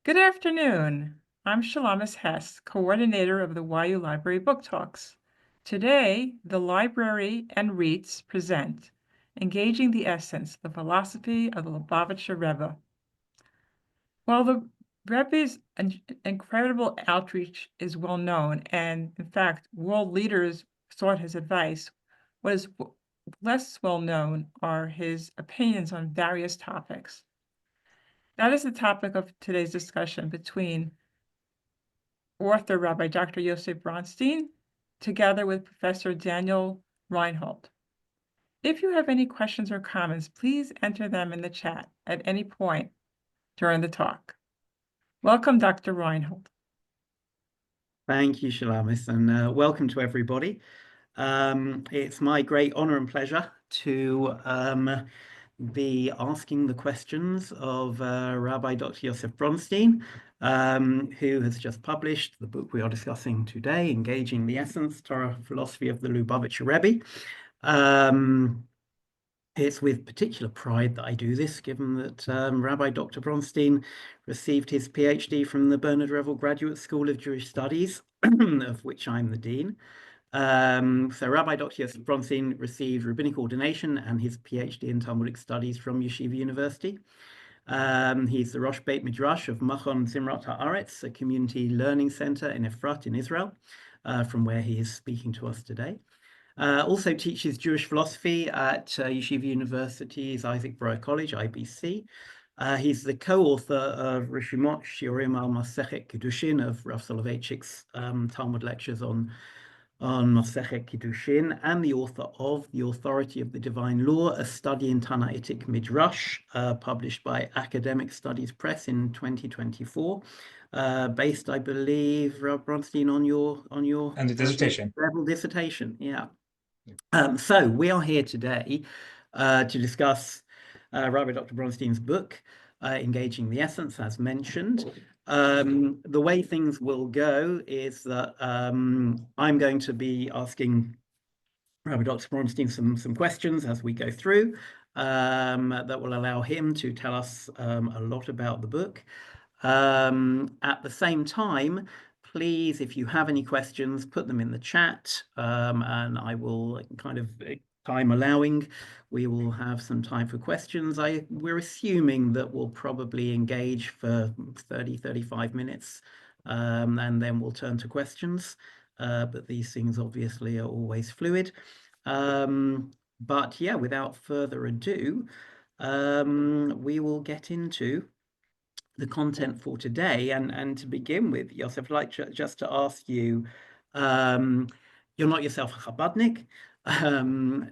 Good afternoon. I'm Shalamis Hess, coordinator of the YU Library Book Talks. Today, the library and REITs present Engaging the Essence, the Philosophy of the Lubavitcher Rebbe. While the Rebbe's incredible outreach is well known, and in fact, world leaders sought his advice, what is less well known are his opinions on various topics. That is the topic of today's discussion between author Rabbi Dr. Yosef Bronstein, together with Professor Daniel Rynhold. If you have any questions or comments, please enter them in the chat at any point during the talk. Welcome, Dr. Rynhold. Thank you, Shalamis, and welcome to everybody. It's my great honor and pleasure to be asking the questions of Rabbi Dr. Yosef Bronstein, who has just published the book we are discussing today, Engaging the Essence, Torah Philosophy of the Lubavitcher Rebbe. It's with particular pride that I do this, given that Rabbi Dr. Bronstein received his PhD from the Bernard Revel Graduate School of Jewish Studies, of which I'm the dean. So Rabbi Dr. Yosef Bronstein received rabbinical ordination and his PhD in Talmudic Studies from Yeshiva University. He's the Rosh Beit Midrash of Machon Zimrat Haaretz, a community learning center in Efrat in Israel, from where he is speaking to us today. Also teaches Jewish philosophy at Yeshiva University's Isaac Breuer College, IBC. He's the co-author of Rishimot Shiurim al Masechet Kiddushin, of Rav Soloveitchik's Talmud lectures on Masechet Kiddushin, and the author of The Authority of the Divine Law, a study in Tannaitic Midrash, published by Academic Studies Press in 2024, based, I believe, Rob Bronstein, on your and the dissertation. Dissertation, yeah. So we are here today to discuss Rabbi Dr. Bronstein's book, Engaging the Essence, as mentioned. The way things will go is that I'm going to be asking Rabbi Dr. Bronstein some questions as we go through that will allow him to tell us a lot about the book. At the same time, please, if you have any questions, put them in the chat, and I will kind of, time allowing, we will have some time for questions. We're assuming that we'll probably engage for 30-35 minutes, and then we'll turn to questions. But these things obviously are always fluid. But yeah, without further ado, we will get into the content for today. And to begin with, Yosef, I'd like just to ask you, you're not yourself a Chabadnik,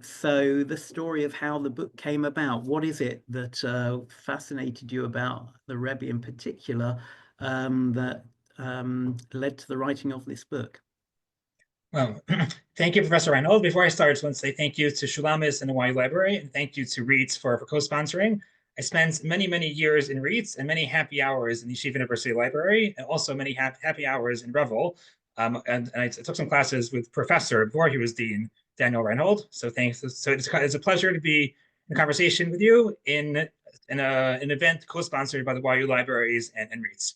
so the story of how the book came about, what is it that fascinated you about the Rebbe in particular that led to the writing of this book? Well, thank you, Professor Rynhold. Before I start, I just want to say thank you to Shulamis and the YU Library, and thank you to REITs for co-sponsoring. I spent many, many years in REITs and many happy hours in the Yeshiva University Library, and also many happy hours in Revel. And I took some classes with Professor, before he was Dean, Daniel Rynhold. So thanks. So it's a pleasure to be in conversation with you in an event co-sponsored by the YU Libraries and REITs.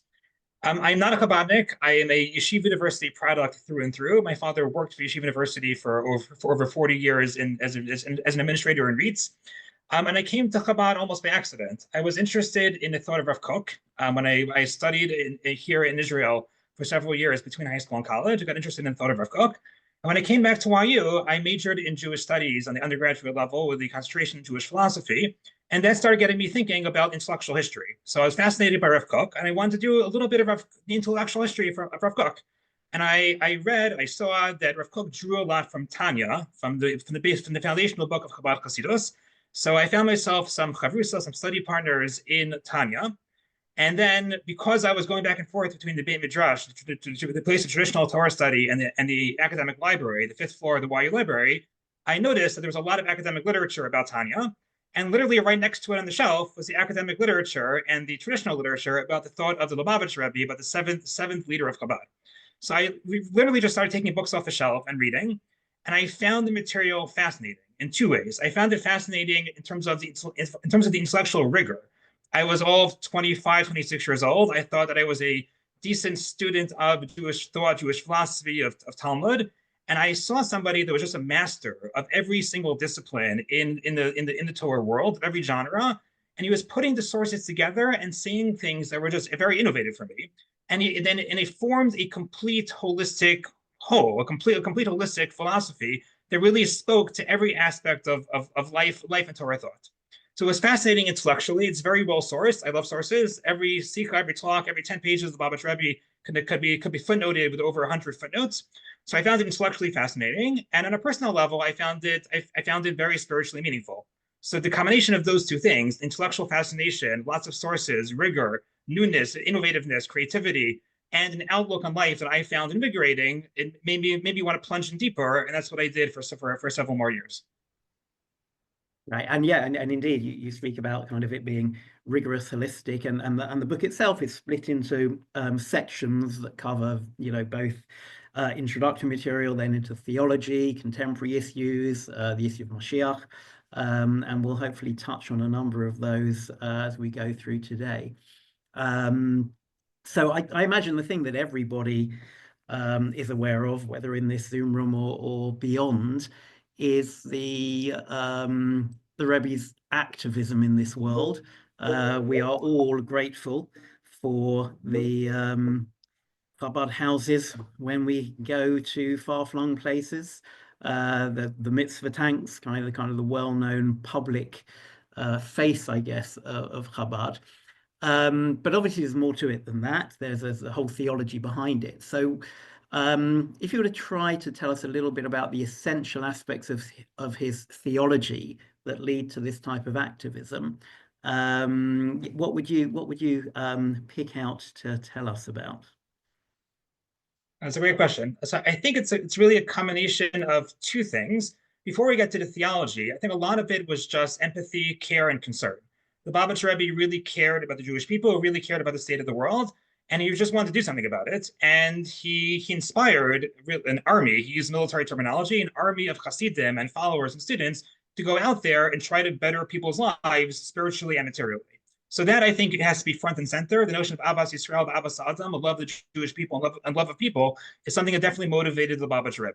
I'm not a Chabadnik. I am a Yeshiva University product through and through. My father worked for Yeshiva University for over 40 years as an administrator in REITs. And I came to Chabad almost by accident. I was interested in the thought of Rav Kook. When I studied here in Israel for several years between high school and college, I got interested in the thought of Rav Kook. And when I came back to YU, I majored in Jewish studies on the undergraduate level with the concentration in Jewish philosophy. And that started getting me thinking about intellectual history. So I was fascinated by Rav Kook, and I wanted to do a little bit of the intellectual history of Rav Kook. And I saw that Rav Kook drew a lot from Tanya, from the foundational book of Chabad Hasidus. So I found myself some chavrusa, some study partners in Tanya. And then, because I was going back and forth between the Beit Midrash, the place of traditional Torah study, and the academic library, the fifth floor of the YU library, I noticed that there was a lot of academic literature about Tanya. And literally right next to it on the shelf was the academic literature and the traditional literature about the thought of the Lubavitcher Rebbe, about the seventh leader of Chabad. So we literally just started taking books off the shelf and reading. And I found the material fascinating in two ways. I found it fascinating in terms of the intellectual rigor. I was all 25, 26 years old. I thought that I was a decent student of Jewish thought, Jewish philosophy, of Talmud. And I saw somebody that was just a master of every single discipline in the Torah world, of every genre. And he was putting the sources together and saying things that were just very innovative for me. And he formed a complete holistic whole, a complete holistic philosophy that really spoke to every aspect of life and Torah thought. So it was fascinating intellectually. It's very well sourced. I love sources. Every smicha, every talk, every 10 pages of the Lubavitcher Rebbe could be footnoted with over 100 footnotes. So I found it intellectually fascinating, and on a personal level, I found it very spiritually meaningful. So the combination of those two things, intellectual fascination, lots of sources, rigor, newness, innovativeness, creativity, and an outlook on life that I found invigorating, it made me want to plunge in deeper, and that's what I did for several more years. Right, and yeah, and indeed, you speak about kind of it being rigorous, holistic, and the book itself is split into sections that cover, both introductory material, then into theology, contemporary issues, the issue of Mashiach, and we'll hopefully touch on a number of those as we go through today. So I imagine the thing that everybody is aware of, whether in this Zoom room or beyond, is the Rebbe's activism in this world. We are all grateful for the Chabad houses when we go to far-flung places. The mitzvah tanks, kind of the well-known public face, I guess, of Chabad. But obviously there's more to it than that. There's a whole theology behind it. So if you were to try to tell us a little bit about the essential aspects of his theology that lead to this type of activism, what would you pick out to tell us about? That's a great question. So I think it's really a combination of two things. Before we get to the theology, I think a lot of it was just empathy, care, and concern. The Lubavitcher Rebbe really cared about the Jewish people, really cared about the state of the world, and he just wanted to do something about it. And he inspired an army. He used military terminology, an army of Hasidim and followers and students to go out there and try to better people's lives spiritually and materially. So that, I think, it has to be front and center. The notion of Ahavas Yisrael, Ahavas Adam, a love of the Jewish people and love of people, is something that definitely motivated the Lubavitcher Rebbe.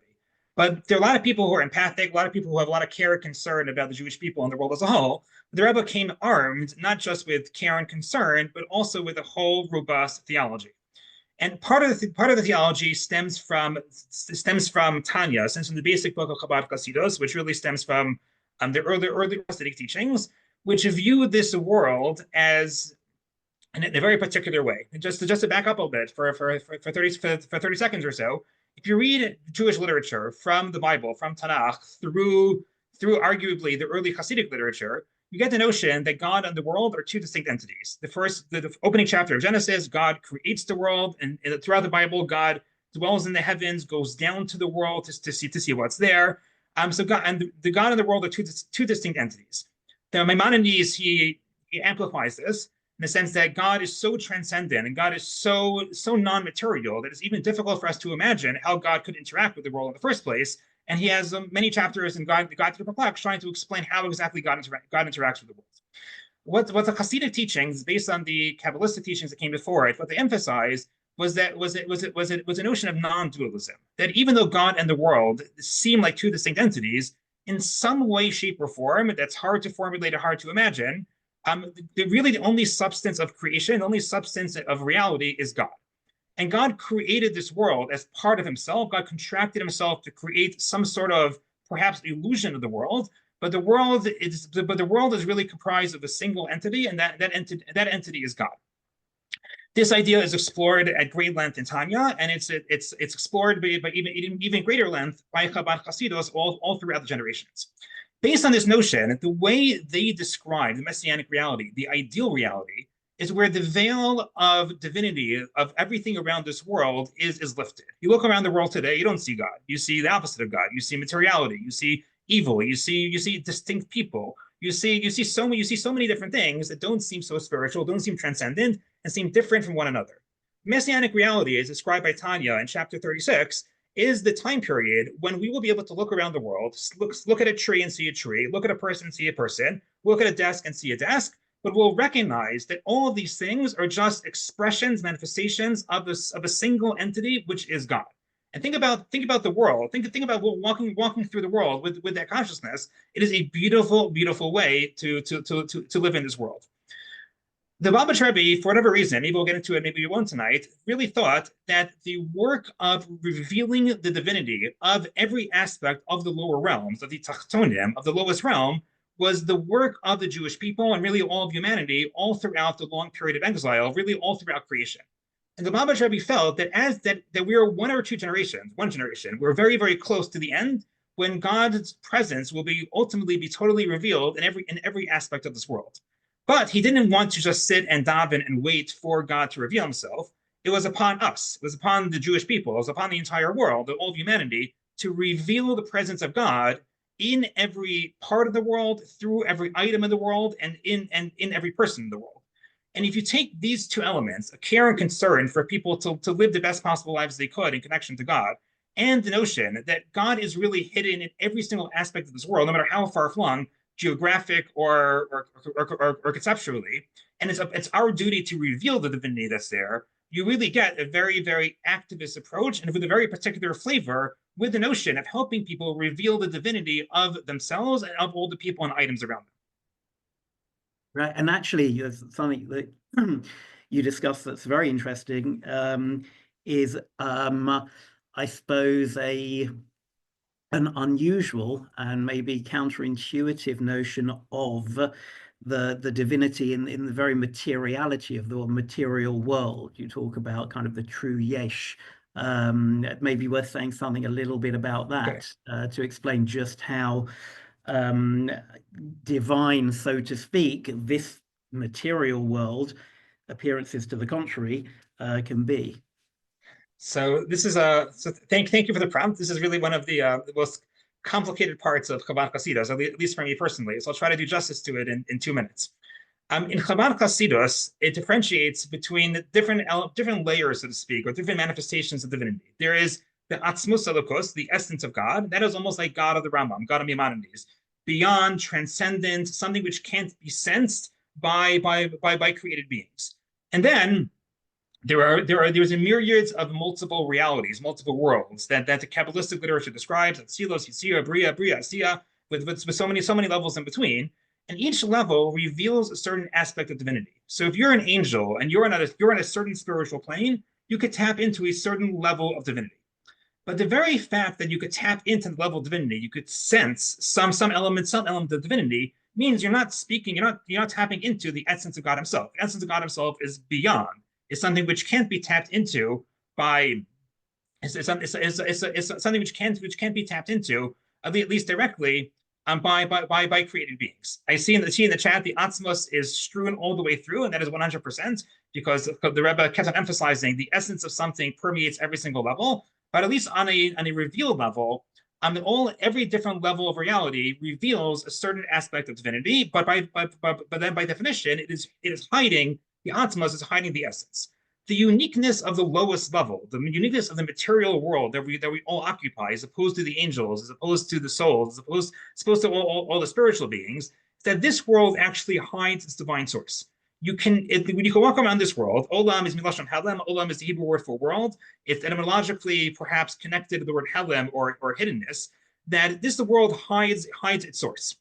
But there are a lot of people who are empathic, a lot of people who have a lot of care and concern about the Jewish people and the world as a whole. The Rebbe came armed, not just with care and concern, but also with a whole robust theology. And part of the theology stems from Tanya, stems from the basic book of Chabad Chasidus, which really stems from the early Hasidic teachings, which view this world as in a very particular way. And just to back up a bit for 30 seconds or so, if you read Jewish literature from the Bible, from Tanakh, through arguably the early Hasidic literature, you get the notion that God and the world are two distinct entities. The opening chapter of Genesis, God creates the world, and throughout the Bible, God dwells in the heavens, goes down to the world to see what's there. So God and the God and the world are two distinct entities. The Maimonides, he amplifies this in the sense that God is so transcendent and God is so non-material that it's even difficult for us to imagine how God could interact with the world in the first place. And he has many chapters in God to the Perplexed trying to explain how exactly God interacts with the world. What the Hasidic teachings, based on the Kabbalistic teachings that came before it, what they emphasized was a notion of non-dualism. That even though God and the world seem like two distinct entities, in some way, shape, or form that's hard to formulate or hard to imagine, the only substance of creation, the only substance of reality is God. And God created this world as part of himself. God contracted himself to create some sort of perhaps illusion of the world, but the world is really comprised of a single entity, and that entity is God. This idea is explored at great length in Tanya, and it's explored by even greater length by Chabad Chasidus all throughout the generations. Based on this notion, the way they describe the messianic reality, the ideal reality, is where the veil of divinity of everything around this world is lifted. You look around the world today, you don't see God. You see the opposite of God. You see materiality. You see evil. You see distinct people. You see so many different things that don't seem so spiritual, don't seem transcendent, and seem different from one another. Messianic reality, as described by Tanya in chapter 36, is the time period when we will be able to look around the world, look at a tree and see a tree, look at a person and see a person, look at a desk and see a desk, but we'll recognize that all of these things are just expressions, manifestations of a single entity, which is God. And think about the world. Think about walking through the world with that consciousness. It is a beautiful, beautiful way to live in this world. The Lubavitcher Rebbe, for whatever reason, maybe we'll get into it, maybe we won't tonight, really thought that the work of revealing the divinity of every aspect of the lower realms, of the Tachtonim, of the lowest realm, was the work of the Jewish people and really all of humanity all throughout the long period of exile, really all throughout creation. And the Lubavitcher Rebbe felt that that we are one generation, we're very, very close to the end when God's presence will ultimately be totally revealed in every aspect of this world. But he didn't want to just sit and daven and wait for God to reveal himself. It was upon us, it was upon the Jewish people, it was upon the entire world, all of humanity, to reveal the presence of God in every part of the world, through every item in the world, and in every person in the world. And if you take these two elements, a care and concern for people to live the best possible lives they could in connection to God, and the notion that God is really hidden in every single aspect of this world, no matter how far-flung, geographic or conceptually, and it's our duty to reveal the divinity that's there, you really get a very, very activist approach, and with a very particular flavor, with the notion of helping people reveal the divinity of themselves and of all the people and items around them. Right, and actually, something that you discussed that's very interesting is, I suppose, an unusual and maybe counterintuitive notion of the divinity in the very materiality of the material world. You talk about kind of the true yesh. Maybe worth saying something a little bit about that, to explain just how divine, so to speak, this material world, appearances to the contrary, can be. So this is thank you for the prompt. This is really one of the most complicated parts of Chabad Hasidus, at least for me personally. So I'll try to do justice to it in 2 minutes. In Chabad Hasidus, it differentiates between different layers, so to speak, or different manifestations of divinity. There is the Atzmus Elokos, the essence of God. That is almost like God of the Rambam, God of Maimonides, beyond, transcendent, something which can't be sensed by created beings. And then there's a myriad of multiple realities, multiple worlds that the Kabbalistic literature describes, Tzilos, Yitzira, Bria, Asiya, with so many levels in between. And each level reveals a certain aspect of divinity. So if you're an angel and you're on a certain spiritual plane, you could tap into a certain level of divinity. But the very fact that you could tap into the level of divinity, you could sense some element of divinity, means you're not speaking, you're not tapping into the essence of God himself. The essence of God himself is beyond. It's something which can't be tapped into by. It's something which can't be tapped into, at least directly, by created beings. I see in the chat the Atzmos is strewn all the way through, and that is 100%, because the Rebbe kept on emphasizing the essence of something permeates every single level. But at least on a revealed level, every different level of reality reveals a certain aspect of divinity. But then by definition, it is hiding. The Atzmos is hiding the essence. The uniqueness of the lowest level, the uniqueness of the material world that we all occupy, as opposed to the angels, as opposed to the souls, as opposed to all the spiritual beings, is that this world actually hides its divine source. When you can walk around this world, olam is milashon helem. Olam is the Hebrew word for world. It's etymologically perhaps connected to the word helem or hiddenness. That the world hides its source.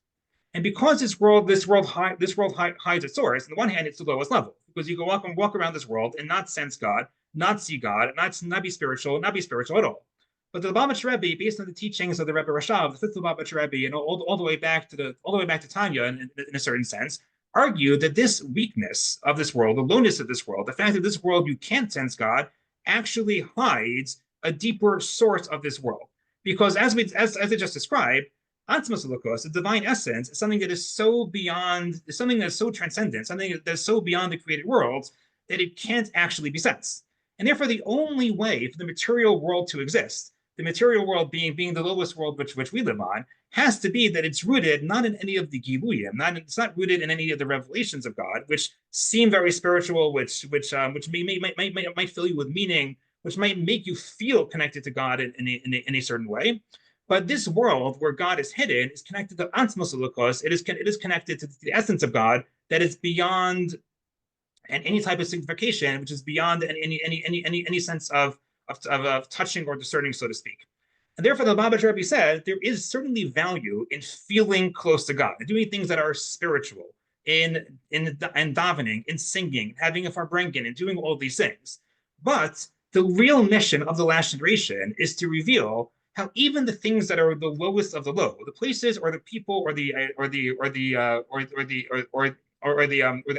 And because this world hides its source, on the one hand, it's the lowest level, because you go walk around this world and not sense God, not see God, not be spiritual at all. But the Lubavitcher Rebbe, based on the teachings of the Rebbe Rashav, the fifth Lubavitcher Rebbe, and all the way back to Tanya, in a certain sense, argue that this weakness of this world, the lowness of this world, the fact that this world you can't sense God, actually hides a deeper source of this world. Because as I just described, Atzmos Elokos, the divine essence, is something that is so beyond, something that is so transcendent, something that is so beyond the created worlds that it can't actually be sensed. And therefore, the only way for the material world to exist, the material world being the lowest world which we live on, has to be that it's rooted not in any of the Giluyim, it's not rooted in any of the revelations of God, which seem very spiritual, which might fill you with meaning, which might make you feel connected to God in a certain way. But this world where God is hidden is connected to Atzmos Elokos. It is connected to the essence of God, that is beyond and any type of signification, which is beyond any sense of touching or discerning, so to speak. And therefore, the Lubavitcher Rebbe said there is certainly value in feeling close to God, in doing things that are spiritual, in davening, in singing, having a farbrengen, and doing all these things. But the real mission of the last generation is to reveal how even the things that are the lowest of the low, the places or the people or the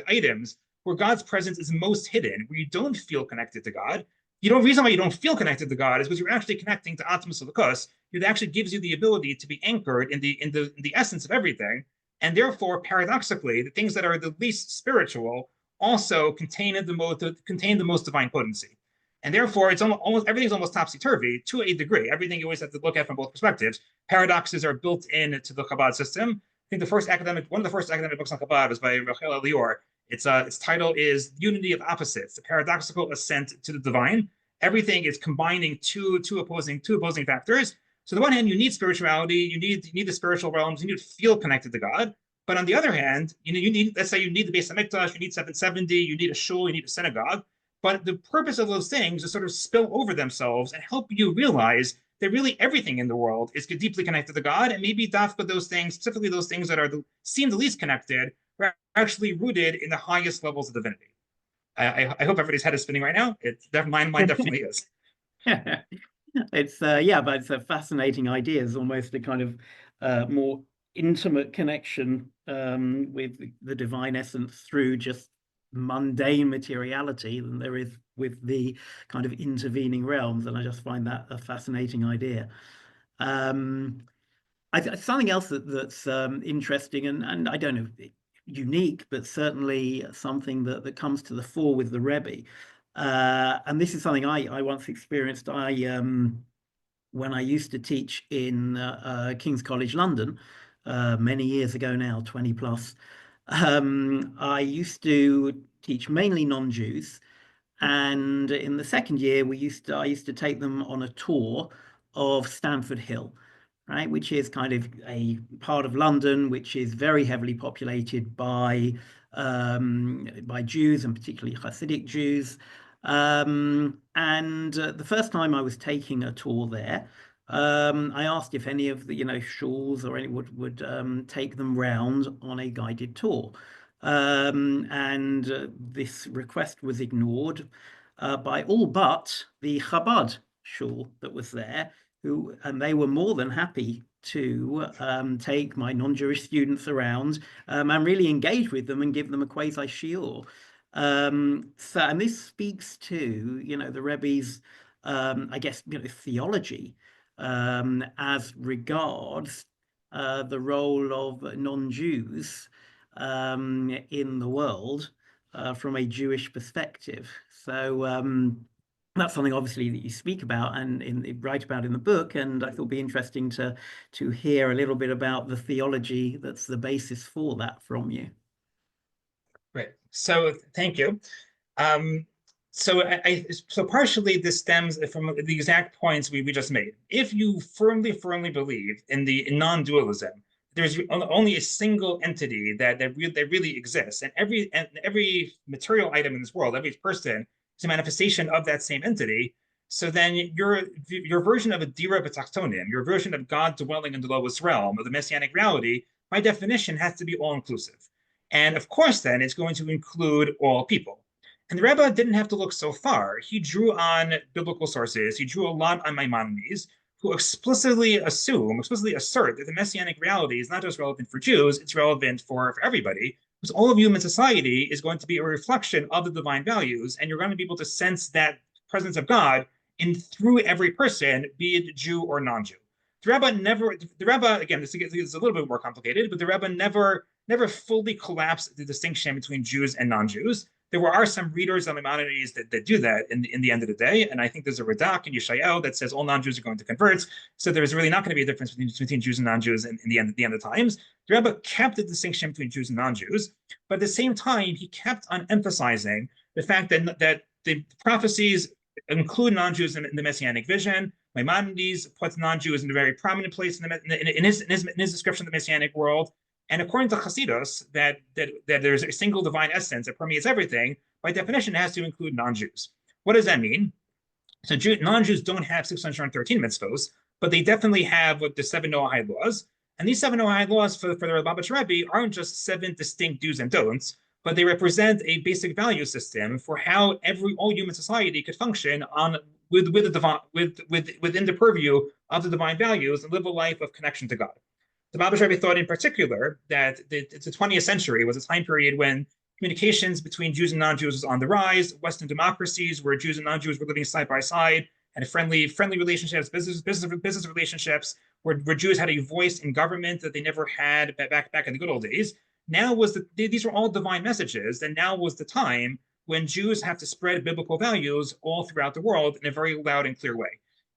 items where God's presence is most hidden, where you don't feel connected to God. Reason why you don't feel connected to God is because you're actually connecting to Atmos Elokus. It actually gives you the ability to be anchored in the essence of everything, and therefore, paradoxically, the things that are the least spiritual also contain the most divine potency. And therefore, it's almost everything's almost topsy-turvy to a degree. Everything you always have to look at from both perspectives. Paradoxes are built into the Chabad system. I think one of the first academic books on Chabad is by Rachel Elior. Its title is Unity of Opposites: The Paradoxical Ascent to the Divine. Everything is combining two opposing factors. So on the one hand, you need spirituality, you need the spiritual realms, you need to feel connected to God. But on the other hand, you need, let's say you need the Beis HaMikdash, you need 770, you need a shul, you need a synagogue. But the purpose of those things is sort of spill over themselves and help you realize that really everything in the world is deeply connected to God, and maybe dafka those things, specifically those things that seem the least connected, are actually rooted in the highest levels of divinity. I hope everybody's head is spinning right now. Mine definitely is. It's but it's a fascinating idea. It's almost a kind of more intimate connection with the divine essence through just mundane materiality than there is with the kind of intervening realms, and I just find that a fascinating idea. Something else that's interesting and I don't know, unique, but certainly something that comes to the fore with the Rebbe. And this is something I once experienced. When I used to teach in King's College London many years ago now, 20 plus, I used to teach mainly non-Jews. And in the second year, I used to take them on a tour of Stamford Hill, right, which is kind of a part of London which is very heavily populated by Jews, and particularly Hasidic Jews. And the first time I was taking a tour there, I asked if any of the shuls or any would take them round on a guided tour. And this request was ignored by all but the Chabad shul that was there, and they were more than happy to take my non-Jewish students around and really engage with them and give them a quasi-shiur. And this speaks to the Rebbe's I guess theology as regards the role of non-Jews in the world from a Jewish perspective. So that's something obviously that you speak about and write about in the book, and I thought it'd be interesting to hear a little bit about the theology that's the basis for that from you. Right. So thank you. So partially this stems from the exact points we just made. If you firmly believe in non-dualism, there's only a single entity that really exists, and every material item in this world, every person is a manifestation of that same entity. So then your version of a dira b'tachtonim, your version of God dwelling in the lowest realm of the messianic reality, by definition, has to be all-inclusive. And of course, then it's going to include all people. And the Rebbe didn't have to look so far. He drew on biblical sources. He drew a lot on Maimonides, who explicitly assert that the messianic reality is not just relevant for Jews, it's relevant for everybody, because all of human society is going to be a reflection of the divine values, and you're going to be able to sense that presence of God through every person, be it Jew or non-Jew. The Rebbe, again, this is a little bit more complicated, but the Rebbe never fully collapsed the distinction between Jews and non-Jews. There are some readers on Maimonides that do that in the end of the day, and I think there's a Radak in Yeshayahu that says all non-Jews are going to convert, so there's really not going to be a difference between Jews and non-Jews in the end of times. The Rebbe kept the distinction between Jews and non-Jews, but at the same time, he kept on emphasizing the fact that the prophecies include non-Jews in the Messianic vision. Maimonides puts non-Jews in a very prominent place in his description of the Messianic world. And according to Hasidus, that there's a single divine essence that permeates everything, by definition, it has to include non-Jews. What does that mean? So non-Jews don't have 613 mitzvos, but they definitely have what the 7 Noahide laws. And these 7 Noahide laws for the Lubavitcher Rebbe aren't just 7 distinct do's and don'ts, but they represent a basic value system for how all human society could function within the purview of the divine values and live a life of connection to God. The Lubavitcher Rebbe thought in particular that the 20th century was a time period when communications between Jews and non-Jews was on the rise. Western democracies, where Jews and non-Jews were living side by side, and friendly relationships, business relationships, where Jews had a voice in government that they never had back in the good old days. These were all divine messages, and now was the time when Jews have to spread biblical values all throughout the world in a very loud and clear way.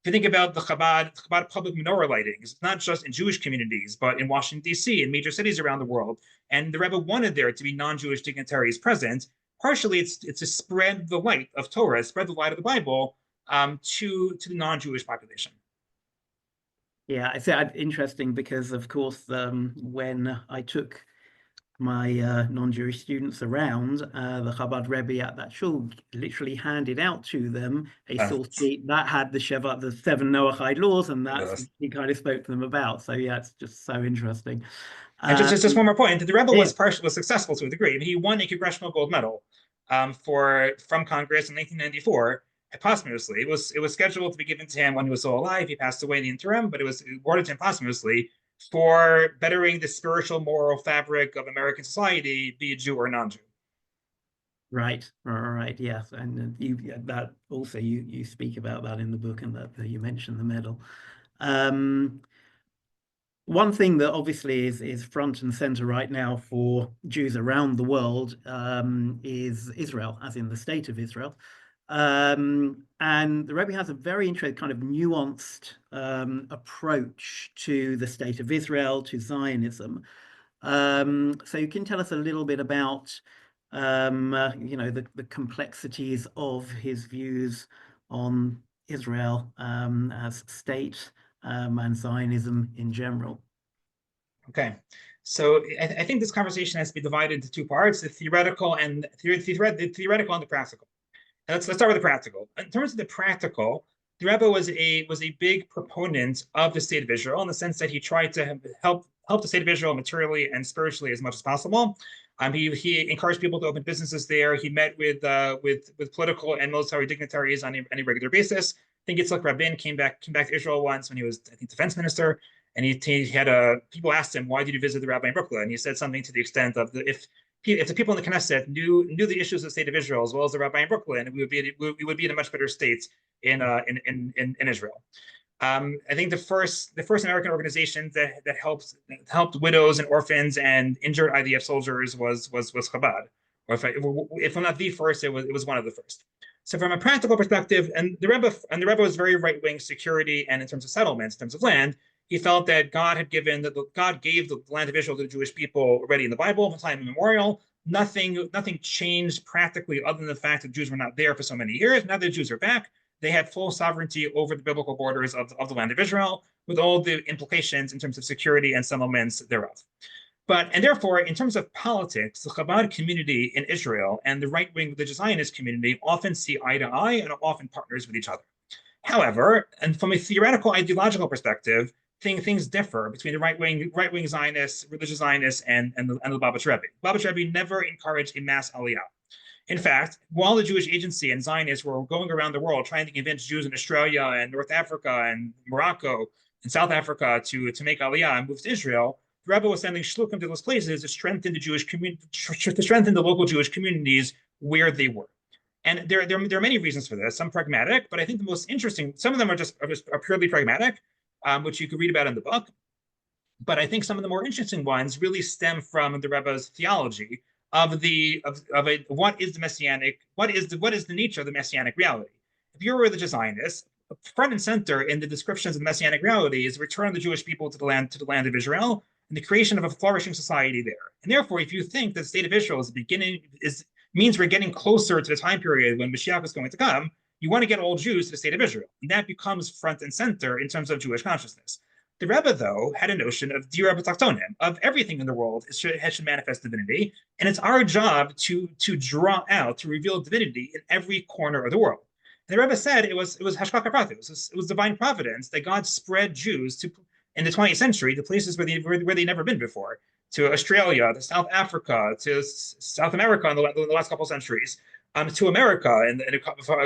If you think about the Chabad public menorah lightings, not just in Jewish communities, but in Washington, D.C., and major cities around the world, and the Rebbe wanted there to be non-Jewish dignitaries present. Partially, it's to spread the light of Torah, spread the light of the Bible to the non-Jewish population. Yeah, it's interesting because, of course, when I took my non-Jewish students around, the Chabad Rebbe at that shul literally handed out to them a source sheet that had the 7 Noahide laws, and that's what he kind of spoke to them about. So yeah, it's just so interesting. And just one more point: the Rebbe was successful to a degree. He won a congressional gold medal from Congress in 1994. Posthumously, it was scheduled to be given to him when he was still alive. He passed away in the interim, but it was awarded to him posthumously for bettering the spiritual moral fabric of American society, be a Jew or non-Jew. Right, yes, and you speak about that in the book, and that you mentioned the medal. One thing that obviously is front and center right now for Jews around the world is Israel, as in the state of Israel. And the Rebbe has a very interesting kind of nuanced approach to the state of Israel, to Zionism. So you can tell us a little bit about, the complexities of his views on Israel as state and Zionism in general. Okay, so I think this conversation has to be divided into 2 parts: the theoretical and the practical. Let's start with the practical. In terms of the practical, the Rebbe was a big proponent of the state of Israel in the sense that he tried to help the state of Israel materially and spiritually as much as possible. He encouraged people to open businesses there. He met with political and military dignitaries on any regular basis. I think Yitzhak Rabin came back to Israel once when he was, I think, defense minister, and he had people asked him, "Why did you visit the rabbi in Brooklyn?" And he said something to the extent of if the people in the Knesset knew the issues of the state of Israel as well as the rabbi in Brooklyn, we would be in a much better state in Israel. I think the first American organization that helped widows and orphans and injured IDF soldiers was Chabad, or if not the first, it was one of the first. So from a practical perspective, and the Rebbe was very right-wing security, and in terms of settlements, in terms of land, he felt that God gave the land of Israel to the Jewish people already in the Bible from time immemorial. Nothing changed practically other than the fact that Jews were not there for so many years. Now that the Jews are back, they had full sovereignty over the biblical borders of the land of Israel, with all the implications in terms of security and settlements thereof. And therefore, in terms of politics, the Chabad community in Israel and the right-wing religious Zionist community often see eye to eye and are often partners with each other. However, and from a theoretical ideological perspective, things differ between the right-wing Zionists, religious Zionists, and the Lubavitcher Rebbe. Lubavitcher Rebbe never encouraged a mass aliyah. In fact, while the Jewish Agency and Zionists were going around the world trying to convince Jews in Australia and North Africa and Morocco and South Africa to make aliyah and move to Israel, the Rebbe was sending shluchim to those places to strengthen the Jewish community, to strengthen the local Jewish communities where they were. And there are many reasons for this. Some pragmatic, but I think the most interesting, some of them are purely pragmatic, which you could read about in the book. But I think some of the more interesting ones really stem from the Rebbe's theology of what is the nature of the messianic reality. If you're a religious Zionist, front and center in the descriptions of the messianic reality is the return of the Jewish people to the land of Israel and the creation of a flourishing society there. And therefore, if you think that the state of Israel means we're getting closer to the time period when Mashiach is going to come, you want to get all Jews to the state of Israel. And that becomes front and center in terms of Jewish consciousness. The Rebbe, though, had a notion of Dira B'Tachtonim, of everything in the world should manifest divinity, and it's our job to draw out, to reveal divinity in every corner of the world. And the Rebbe said it was Hashgacha Pratis, it was divine providence that God spread Jews to in the 20th century to places where they'd never been before, to Australia, to South Africa, to South America in the last couple of centuries, to America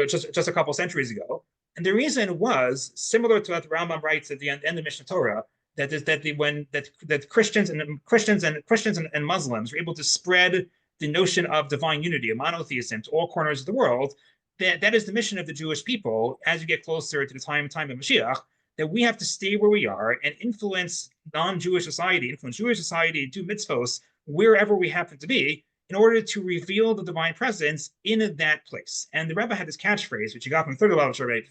just a couple centuries ago. And the reason was similar to what the Rambam writes at the end of Mishnah Torah, that Christians and Muslims were able to spread the notion of divine unity, of monotheism, to all corners of the world. That is the mission of the Jewish people as you get closer to the time of Mashiach, that we have to stay where we are and influence non-Jewish society, influence Jewish society, do mitzvos wherever we happen to be, in order to reveal the divine presence in that place. And the Rebbe had this catchphrase, which he got from the third Lubavitcher Rebbe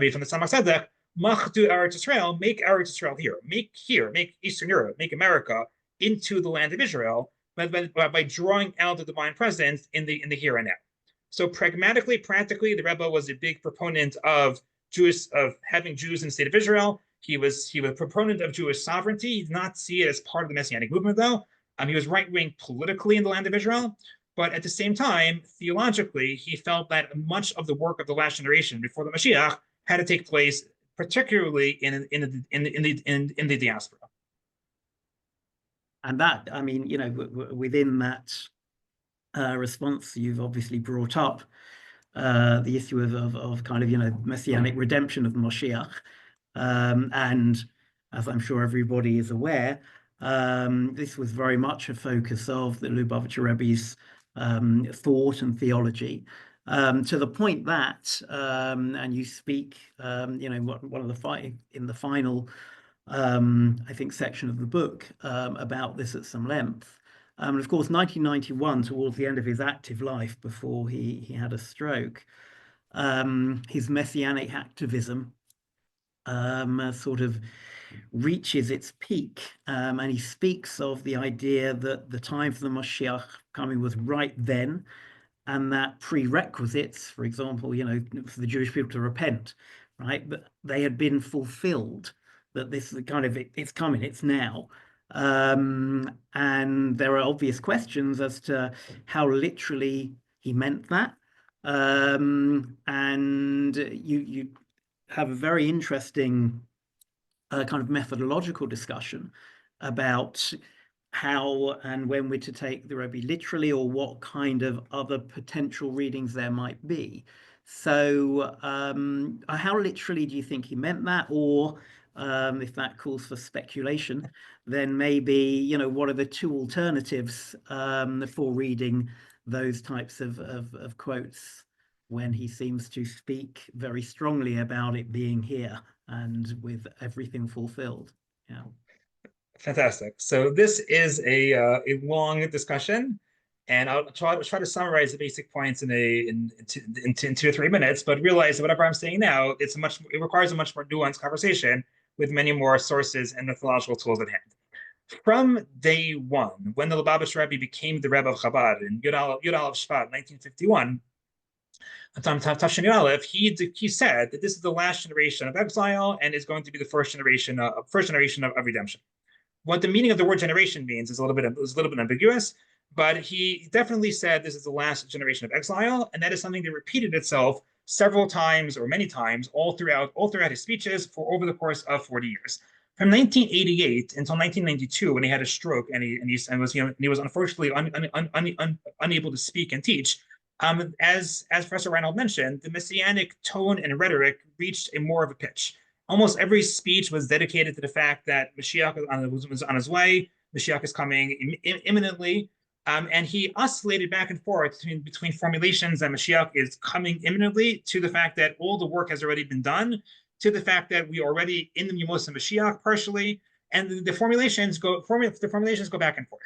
from the Tzemach Tzedek, Machdu Eretz Yisrael, make Eretz Yisrael here, make Eastern Europe, make America into the land of Israel, by drawing out the divine presence in the here and now. So pragmatically, practically, the Rebbe was a big proponent of having Jews in the state of Israel. He was a proponent of Jewish sovereignty. He did not see it as part of the Messianic movement, though. He was right-wing politically in the land of Israel, but at the same time, theologically, he felt that much of the work of the last generation before the Mashiach had to take place, particularly in the diaspora. And that, I mean, you know, within that response, you've obviously brought up the issue of kind of, you know, messianic redemption of the Mashiach. And as I'm sure everybody is aware, this was very much a focus of the Lubavitcher Rebbe's thought and theology, to the point that, and you speak, you know, one of the final, I think, section of the book about this at some length. And of course, 1991, towards the end of his active life, before he had a stroke, his messianic activism sort of reaches its peak, and he speaks of the idea that the time for the Mashiach coming was right then, and that prerequisites, for example, you know, for the Jewish people to repent, right, but they had been fulfilled, that this is kind of, it's coming, it's now. And there are obvious questions as to how literally he meant that. And you have a very interesting kind of methodological discussion about how and when we're to take the Rebbe literally, or what kind of other potential readings there might be. So how literally do you think he meant that? Or if that calls for speculation, then maybe, you know, what are the two alternatives for reading those types of quotes when he seems to speak very strongly about it being here and with everything fulfilled? Yeah. Fantastic. So this is a long discussion, and I'll try to summarize the basic points in 2 to 3 minutes. But realize that whatever I'm saying now, it requires a much more nuanced conversation with many more sources and methodological tools at hand. From day one, when the Lubavitcher Rebbe became the Rebbe of Chabad in Yud Aleph Shvat, 1951. Tafshin Yud Aleph, he said that this is the last generation of exile and is going to be the first generation of redemption. What the meaning of the word generation means is a little bit ambiguous, but he definitely said this is the last generation of exile, and that is something that repeated itself several times or many times all throughout his speeches for over the course of 40 years. From 1988 until 1992, when he had a stroke and he was unfortunately unable to speak and teach. As Professor Rynhold mentioned, the messianic tone and rhetoric reached a more of a pitch. Almost every speech was dedicated to the fact that Mashiach was on his way, Mashiach is coming imminently, and he oscillated back and forth between formulations that Mashiach is coming imminently, to the fact that all the work has already been done, to the fact that we are already in the Yemos of Mashiach partially, and the formulations go back and forth.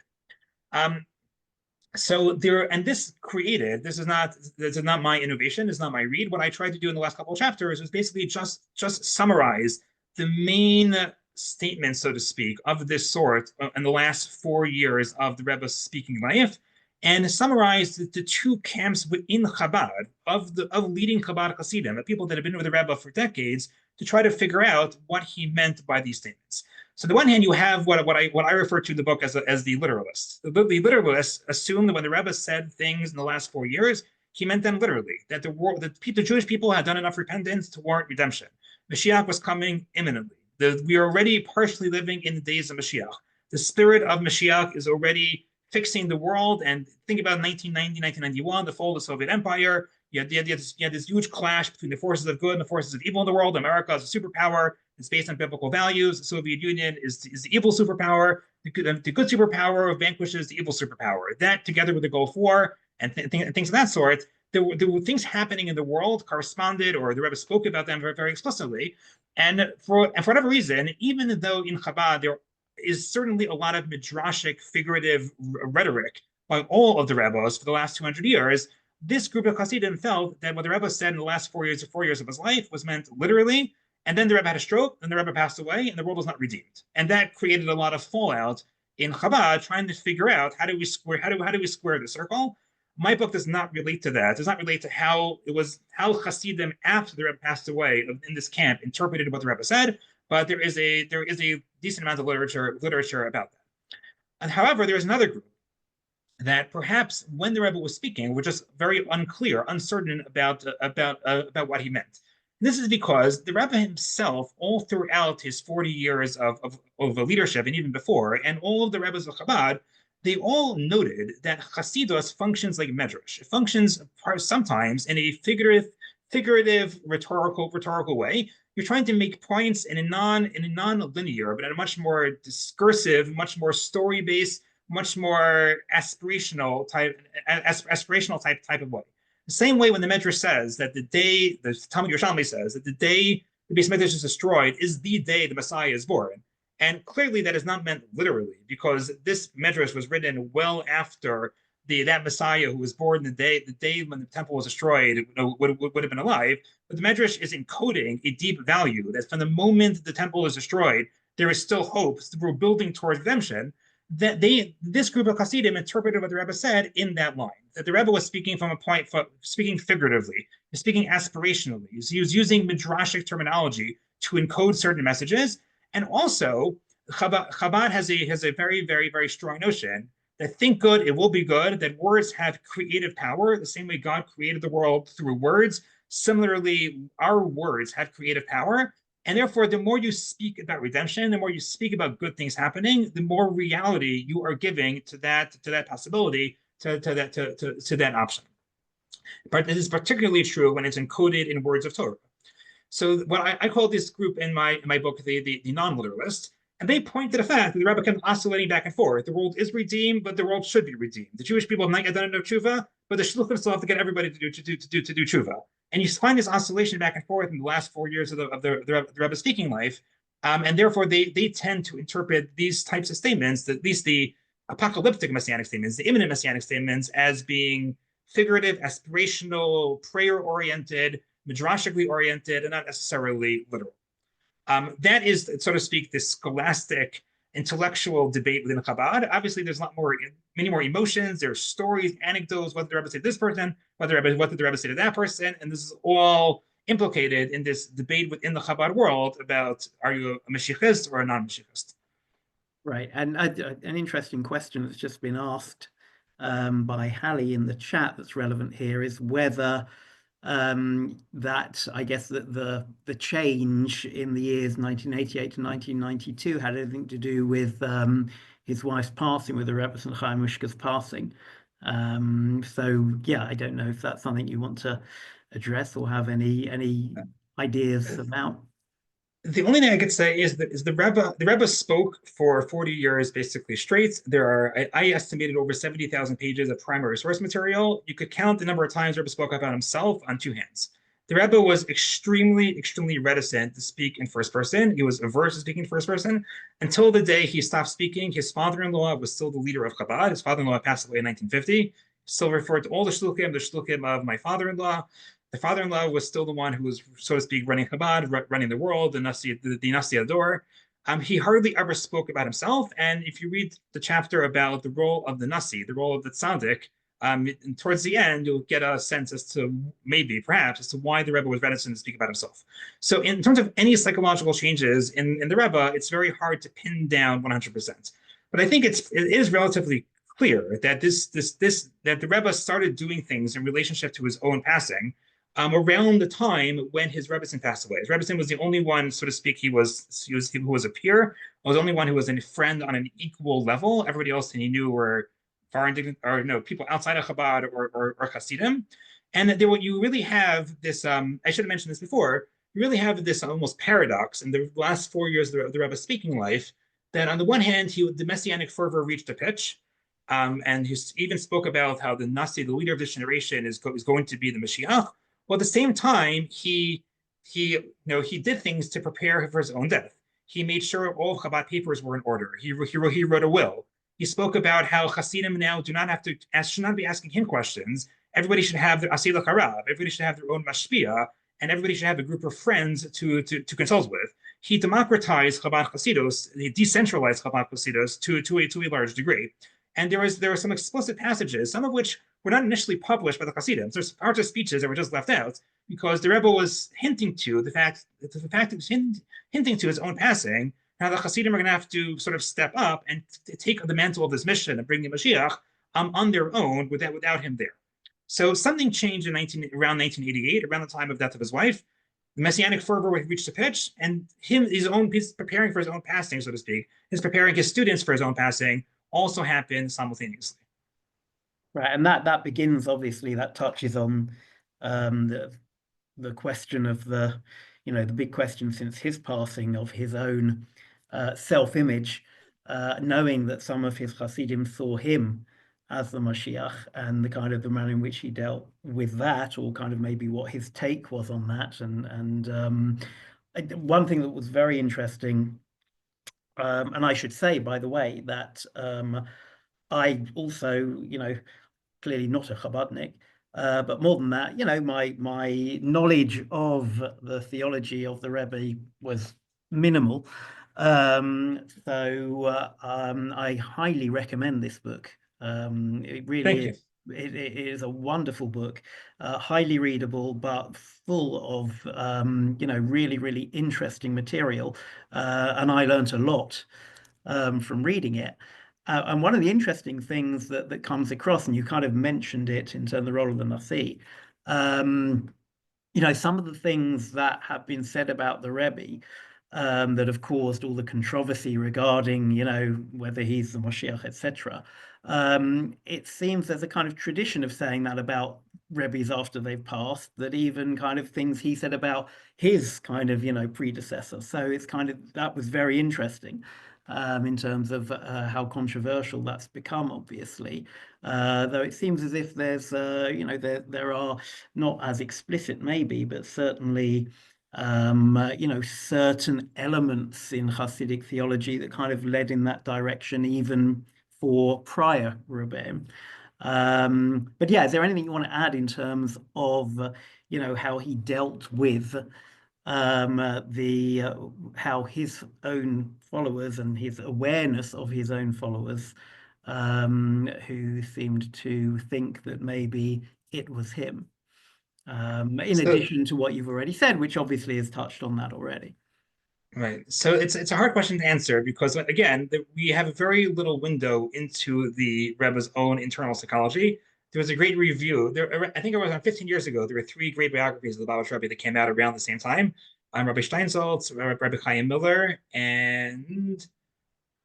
So there, and this is not my innovation, it's not my read. What I tried to do in the last couple of chapters was basically just summarize the main statements, so to speak, of this sort in the last 4 years of the Rebbe's speaking life, and summarized the two camps within Chabad of leading Chabad Hasidim, the people that have been with the Rebbe for decades, to try to figure out what he meant by these statements. So on the one hand, you have what I refer to in the book as the literalists. The literalists assume that when the Rebbe said things in the last 4 years, he meant them literally, that the Jewish people had done enough repentance to warrant redemption. Mashiach was coming imminently. We are already partially living in the days of Mashiach. The spirit of Mashiach is already fixing the world. And think about 1990, 1991, the fall of the Soviet Empire. You had this huge clash between the forces of good and the forces of evil in the world. America is a superpower. It's based on biblical values. The Soviet Union is the evil superpower. The good superpower vanquishes the evil superpower. That, together with the Gulf War and things of that sort, there were things happening in the world corresponded, or the Rebbe spoke about them very, very explicitly. And for whatever reason, even though in Chabad there is certainly a lot of midrashic, figurative rhetoric by all of the Rebbes for the last 200 years, this group of Hasidim felt that what the Rebbe said in the last 4 years of his life was meant literally, and then the Rebbe had a stroke, and the Rebbe passed away, and the world was not redeemed. And that created a lot of fallout in Chabad, trying to figure out how do we square the circle. My book does not relate to that. It does not relate to how Hasidim after the Rebbe passed away in this camp interpreted what the Rebbe said, but there is a decent amount of literature about that. And however, there is another group that perhaps when the Rebbe was speaking were just very unclear, uncertain about what he meant. And this is because the Rebbe himself, all throughout his 40 years of leadership and even before, and all of the Rebbes of Chabad, they all noted that Hasidus functions like Medrash. It functions sometimes in a figurative rhetorical way. You're trying to make points in a non-linear, but in a much more discursive, much more story-based, much more aspirational type of way. The same way when the Medrash says that the Talmud Yerushalmi says that the day the Beis Medrash is destroyed is the day the Messiah is born. And clearly that is not meant literally, because this Medrash was written well after that Messiah who was born the day when the temple was destroyed would have been alive. But the Medrash is encoding a deep value that from the moment the temple is destroyed, there is still hope. We're building towards redemption. That this group of Hasidim interpreted what the Rebbe said in that line. That the Rebbe was speaking speaking figuratively, speaking aspirationally. He was using midrashic terminology to encode certain messages. And also, Chabad has a very, very, very strong notion that think good, it will be good, that words have creative power, the same way God created the world through words. Similarly, our words have creative power. And therefore, the more you speak about redemption, the more you speak about good things happening, the more reality you are giving to that possibility, to that option. But this is particularly true when it's encoded in words of Torah. So what I call this group in my book the non-literalist, and they point to the fact that the Rebbe kept oscillating back and forth. The world is redeemed, but the world should be redeemed. The Jewish people have not yet done enough tshuva, but the shluchim still have to get everybody to do tshuva. And you find this oscillation back and forth in the last 4 years of the Rebbe's speaking life, and therefore they tend to interpret these types of statements, at least the apocalyptic messianic statements, the imminent messianic statements, as being figurative, aspirational, prayer-oriented, midrashically oriented, and not necessarily literal. That is, so to speak, this scholastic intellectual debate within Chabad. Obviously, there's many more emotions. There's stories, anecdotes. What did the Rebbe say to this person? What did the Rebbe say to that person? And this is all implicated in this debate within the Chabad world about, are you a Mashiachist or a non-Mashiachist? Right, and an interesting question that's just been asked by Hallie in the chat that's relevant here is whether that I guess that the change in the years 1988 to 1992 had anything to do with his wife's passing, with the Rebbe and Chaim Mishka's passing. So yeah, I don't know if that's something you want to address or have any ideas about. The only thing I could say is the Rebbe spoke for 40 years basically straight. There are, I estimated, over 70,000 pages of primary source material. You could count the number of times the Rebbe spoke about himself on two hands. The Rebbe was extremely, extremely reticent to speak in first person. He was averse to speaking in first person until the day he stopped speaking. His father-in-law was still the leader of Chabad. His father-in-law passed away in 1950. Still referred to all the shluchim of my father-in-law. The father-in-law was still the one who was, so to speak, running Chabad, running the world, the Nasi Ador. He hardly ever spoke about himself. And if you read the chapter about the role of the Nasi, the role of the tzaddik And towards the end, you'll get a sense as to perhaps, as to why the Rebbe was reticent to speak about himself. So in terms of any psychological changes in the Rebbe, it's very hard to pin down 100%. But I think it is relatively clear that that the Rebbe started doing things in relationship to his own passing around the time when his Rebbetzin passed away. His Rebbetzin was the only one, so to speak, who was a peer, was the only one who was a friend on an equal level. Everybody else that he knew were people outside of Chabad or Hasidim. And that you really have this, I should have mentioned this before, you really have this almost paradox in the last 4 years of the Rebbe's speaking life, that on the one hand, the messianic fervor reached a pitch, and he even spoke about how the Nasi, the leader of this generation, is going to be the Mashiach. Well, at the same time, he did things to prepare for his own death. He made sure all Chabad papers were in order. He wrote a will. He spoke about how Hasidim now should not be asking him questions. Everybody should have their Asila Harav. Everybody should have their own Mashpia, and everybody should have a group of friends to consult with. He democratized Chabad Hasidus, he decentralized Chabad Hasidus to a large degree. And there were some explicit passages, some of which were not initially published by the Hasidim. There's parts of speeches that were just left out because the Rebbe was hinting to the fact hinting to his own passing. Now the Hasidim are going to have to sort of step up and take the mantle of this mission and bring the Mashiach on their own without him there. So something changed around 1988, around the time of death of his wife. The messianic fervor reached a pitch, and he's preparing for his own passing, so to speak. He's preparing his students for his own passing also happened simultaneously. Right, and that begins, obviously, that touches on the question of the big question since his passing of his own self-image, knowing that some of his Hasidim saw him as the Mashiach, and the kind of the manner in which he dealt with that, or kind of maybe what his take was on that. And one thing that was very interesting, and I should say, by the way, that I also, clearly not a Chabadnik, but more than that, my knowledge of the theology of the Rebbe was minimal. So I highly recommend this book. It really is. It is a wonderful book, highly readable, but full of really, really interesting material. And I learned a lot from reading it. And one of the interesting things that comes across, and you kind of mentioned it in terms of the role of the Nasi, some of the things that have been said about the Rebbe that have caused all the controversy regarding, whether he's the Moshiach, etc. It seems there's a kind of tradition of saying that about Rebbes after they've passed, that even kind of things he said about his kind of, predecessor. So it's that was very interesting. In terms of how controversial that's become, obviously, though it seems as if there's, there are not as explicit, maybe, but certainly, certain elements in Hasidic theology that kind of led in that direction, even for prior Rebbeim. But yeah, is there anything you want to add in terms of, how he dealt with how his own followers and his awareness of his own followers, who seemed to think that maybe it was him, in addition to what you've already said, which obviously has touched on that already. Right. So it's a hard question to answer because, again, we have a very little window into the Rebbe's own internal psychology. There was a great review. I think it was around 15 years ago. There were 3 great biographies of the Lubavitcher Rebbe that came out around the same time. Rabbi Steinsaltz, Rabbi Chaim Miller, and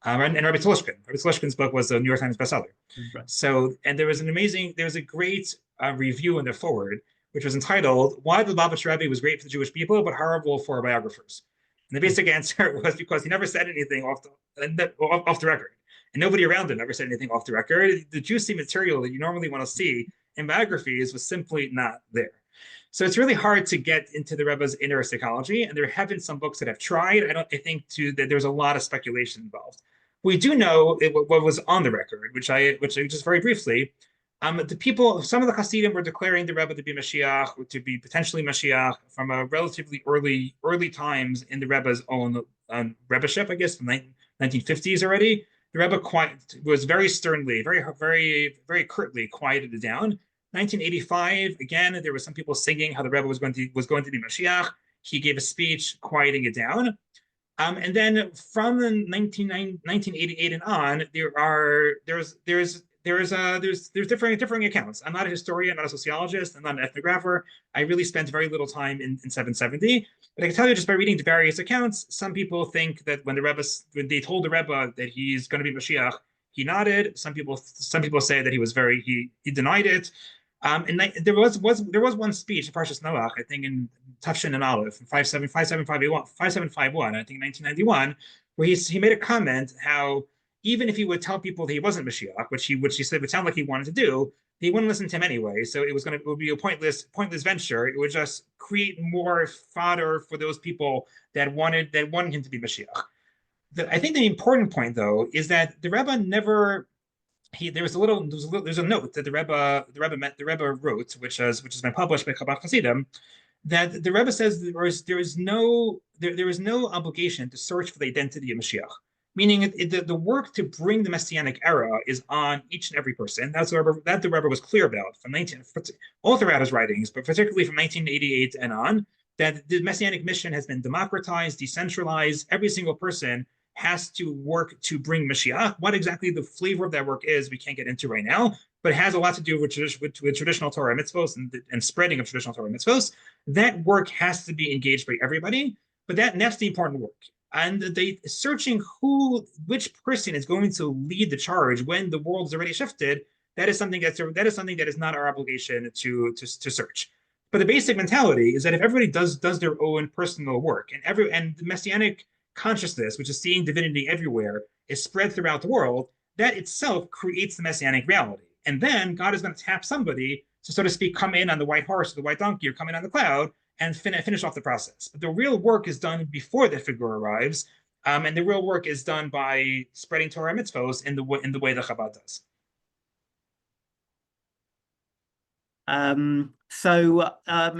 Rabbi Tlushkin. Rabbi Tlushkin's book was a New York Times bestseller. Right. So, and there was a great review in the forward, which was entitled "Why the Lubavitcher Rebbe was great for the Jewish people, but horrible for biographers." And the basic answer was because he never said anything off the record. And nobody around him ever said anything off the record. The juicy material that you normally want to see in biographies was simply not there. So it's really hard to get into the Rebbe's inner psychology, and there have been some books that have tried. I think that there's a lot of speculation involved. We do know what was on the record, which I just very briefly, some of the Hasidim were declaring the Rebbe to be Mashiach, to be potentially Mashiach from a relatively early times in the Rebbe's own Rebbeship, I guess, from 1950s already. the Rebbe was very sternly, very curtly quieted it down. 1985, again, there were some people singing how the Rebbe was going to be Mashiach. He gave a speech quieting it down. And then from the 1988 and on, there's differing accounts. I'm not a historian, I'm not a sociologist, I'm not an ethnographer. I really spent very little time in 770. But I can tell you just by reading the various accounts, some people think that when they told the Rebbe that he's going to be Mashiach, he nodded. Some people say that he denied it. And there was one speech, Parshas Noach, I think in Tafshin and Aleph, 5751, I think in 1991, where he made a comment how even if he would tell people that he wasn't Mashiach, which he said would sound like he wanted to do, they wouldn't listen to him anyway. So it would be a pointless venture. It would just create more fodder for those people that wanted him to be Mashiach. I think the important point though is that the Rebbe never. There's a note that the Rebbe wrote, which has been published by Chabad Hasidim, that the Rebbe says there is no obligation to search for the identity of Mashiach, meaning the work to bring the Messianic era is on each and every person. That the Rebbe was clear about all throughout his writings, but particularly from 1988 and on, that the Messianic mission has been democratized, decentralized. Every single person has to work to bring Mashiach. What exactly the flavor of that work is, we can't get into right now, but it has a lot to do with traditional Torah mitzvos and spreading of traditional Torah mitzvos. That work has to be engaged by everybody, but that's the important work. And they searching which person is going to lead the charge when the world is already shifted. That is something that is not our obligation to search. But the basic mentality is that if everybody does their own personal work, and the Messianic consciousness, which is seeing divinity everywhere, is spread throughout the world, that itself creates the Messianic reality. And then God is going to tap somebody to, so to speak, come in on the white horse or the white donkey or come in on the cloud and finish off the process. But the real work is done before that figure arrives, and the real work is done by spreading Torah mitzvos in the way that Chabad does.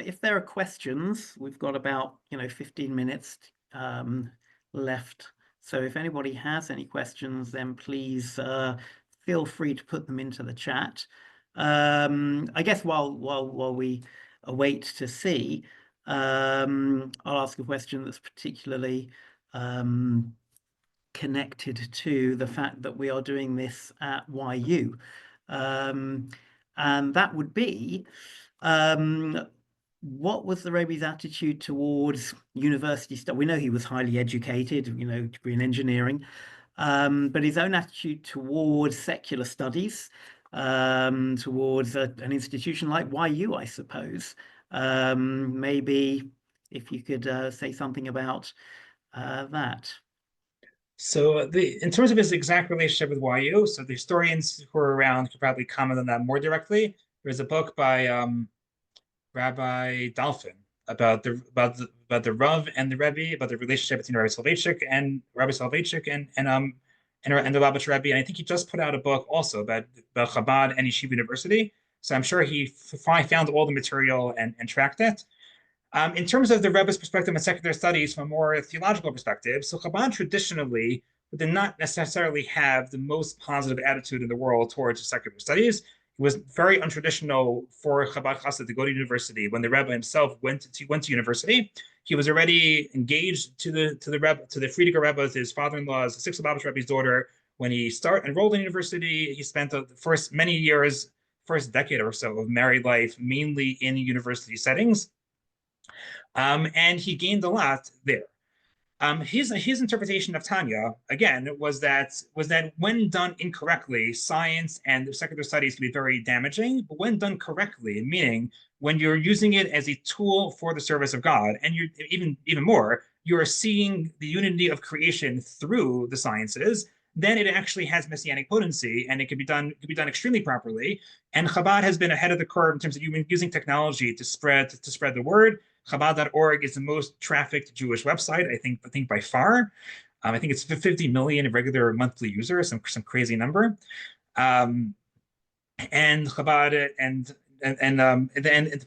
If there are questions, we've got about 15 minutes left. So if anybody has any questions, then please feel free to put them into the chat. I guess while we await to see, I'll ask a question that's particularly connected to the fact that we are doing this at YU. And that would be, what was the Rebbe's attitude towards university stuff? We know he was highly educated, degree in engineering, but his own attitude towards secular studies, towards an institution like YU, I suppose. Maybe if you could say something about that. So in terms of his exact relationship with YU, so the historians who are around could probably comment on that more directly. There's a book by Rabbi Dalfin about the Rav and the Rebbe, about the relationship between Rabbi Soloveitchik and the Lubavitcher Rebbe. And I think he just put out a book also about Chabad and Yeshiva University. So I'm sure he found all the material and tracked it. In terms of the Rebbe's perspective on secular studies from a more theological perspective, so Chabad traditionally did not necessarily have the most positive attitude in the world towards secular studies. It was very untraditional for Chabad Chassid to go to university. When the Rebbe himself went to university, he was already engaged to the Frierdiker Rebbe, his father-in-law's, the sixth Lubavitcher Rebbe's daughter. When he enrolled in university, he spent the first decade or so of married life mainly in university settings. And he gained a lot there. His interpretation of Tanya, again, was that when done incorrectly, science and secular studies can be very damaging, but when done correctly, meaning when you're using it as a tool for the service of God, and you're even more, you're seeing the unity of creation through the sciences, then it actually has messianic potency, and it can be done extremely properly. And Chabad has been ahead of the curve in terms of using technology to spread the word. Chabad.org is the most trafficked Jewish website, I think by far. I think it's 50 million regular monthly users, some crazy number. And Chabad and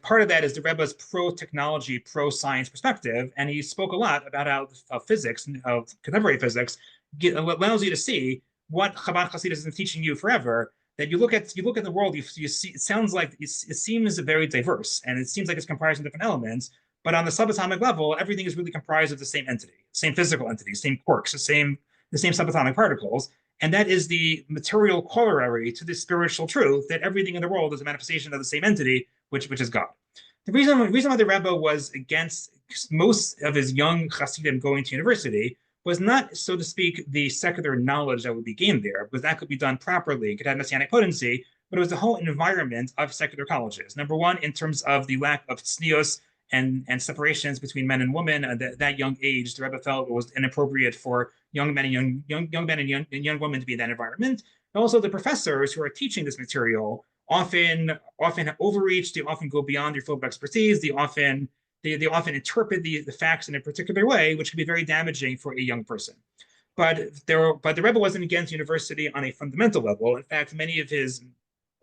part of that is the Rebbe's pro-technology, pro-science perspective, and he spoke a lot about how physics, of contemporary physics, allows you to see what Chabad Hasidus has been teaching you forever, that you look at the world, you see it sounds like it seems very diverse, and it seems like it's comprised of different elements. But on the subatomic level, everything is really comprised of the same entity, same physical entity, same quarks, the same subatomic particles. And that is the material corollary to the spiritual truth that everything in the world is a manifestation of the same entity, which is God. The reason why the Rebbe was against most of his young Hasidim going to university was not, so to speak, the secular knowledge that would be gained there, because that could be done properly, it could have messianic potency, but it was the whole environment of secular colleges. Number one, in terms of the lack of tznius and separations between men and women at that young age, the Rebbe felt it was inappropriate for young men and young women to be in that environment. And also the professors who are teaching this material often overreach, they often go beyond their field of expertise, they often interpret the facts in a particular way, which can be very damaging for a young person. But the Rebbe wasn't against university on a fundamental level. In fact, many of his